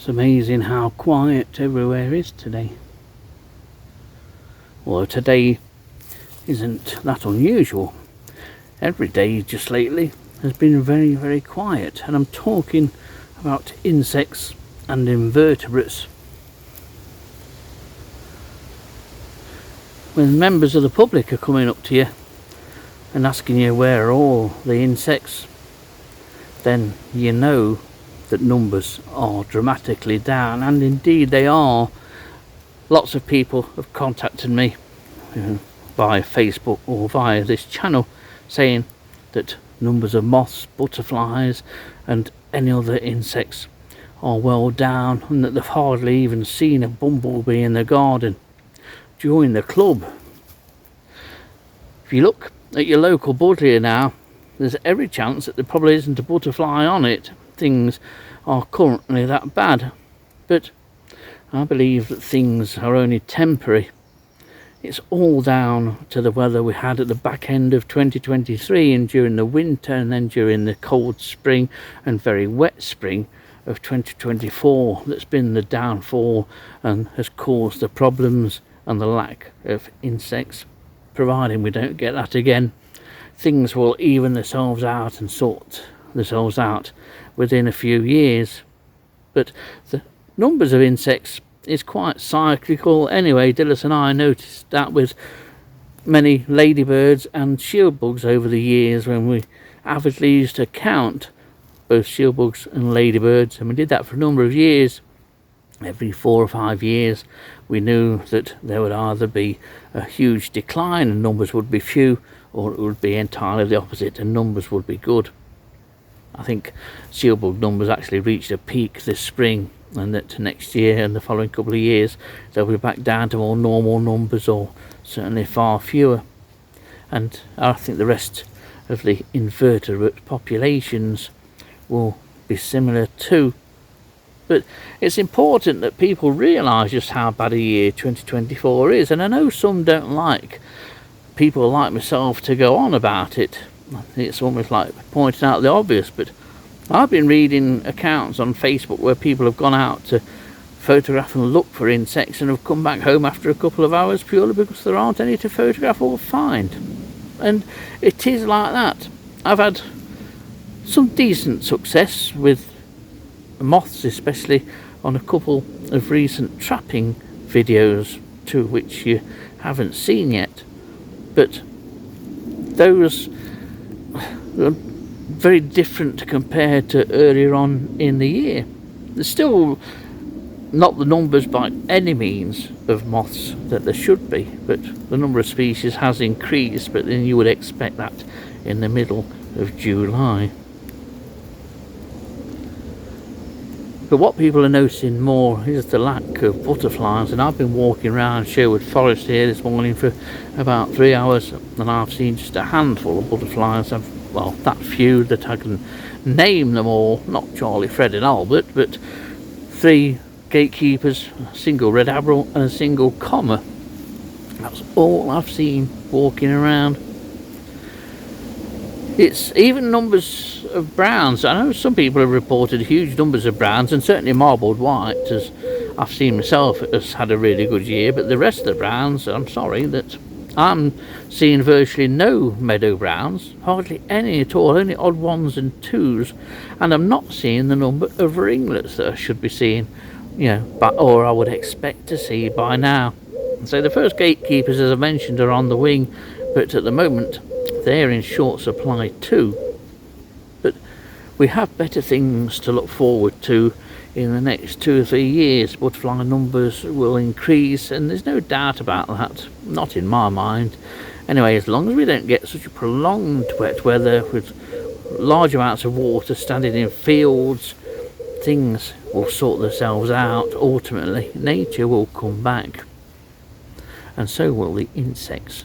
It's amazing how quiet everywhere is today. Well, today isn't that unusual. Every day just lately has been very, very quiet, and I'm talking about insects and invertebrates. When members of the public are coming up to you and asking you where are all the insects, then you know that numbers are dramatically down, and indeed they are. Lots of people have contacted me via Facebook or via this channel saying that numbers of moths, butterflies and any other insects are well down, and that they've hardly even seen a bumblebee in the garden. Join the club. If you look at your local buddleia now, there's every chance that there probably isn't a butterfly on it. Things are currently that bad, but I believe that things are only temporary. It's all down to the weather we had at the back end of 2023 and during the winter, and then during the cold spring and very wet spring of 2024 that's been the downfall and has caused the problems and the lack of insects. Providing we don't get that again, things will even themselves out and sort themselves out within a few years. But the numbers of insects is quite cyclical anyway. Dilys and I noticed that with many ladybirds and shieldbugs over the years, when we avidly used to count both shieldbugs and ladybirds, and we did that for a number of years. Every 4 or 5 years we knew that there would either be a huge decline and numbers would be few, or it would be entirely the opposite and numbers would be good. I think shieldbug numbers actually reached a peak this spring, and that next year and the following couple of years they'll be back down to more normal numbers, or certainly far fewer. And I think the rest of the invertebrate populations will be similar too. But it's important that people realise just how bad a year 2024 is, and I know some don't like people like myself to go on about it. It's almost like pointing out the obvious, but I've been reading accounts on Facebook where people have gone out to photograph and look for insects and have come back home after a couple of hours purely because there aren't any to photograph or find. And it is like that. I've had some decent success with moths, especially on a couple of recent trapping videos, to which you haven't seen yet. But those are very different compared to earlier on in the year. There's still not the numbers by any means of moths that there should be, but the number of species has increased, but then you would expect that in the middle of July. But what people are noticing more is the lack of butterflies, and I've been walking around Sherwood Forest here this morning for about 3 hours, and I've seen just a handful of butterflies. Well, that few that I can name them all, not Charlie, Fred and Albert, but 3 gatekeepers, a single red admiral and a single comma. That's all I've seen walking around. It's even numbers of browns. I know some people have reported huge numbers of browns, and certainly marbled white, as I've seen myself, has had a really good year, but the rest of the browns, I'm sorry, that I'm seeing virtually no meadow browns, hardly any at all, only odd ones and twos, and I'm not seeing the number of ringlets that I should be seeing, or I would expect to see by now. So the first gatekeepers, as I mentioned, are on the wing, but at the moment they're in short supply too. But we have better things to look forward to in the next 2 or 3 years. Butterfly numbers will increase, and there's no doubt about that, not in my mind. Anyway, as long as we don't get such a prolonged wet weather with large amounts of water standing in fields, things will sort themselves out. Ultimately, nature will come back, and so will the insects.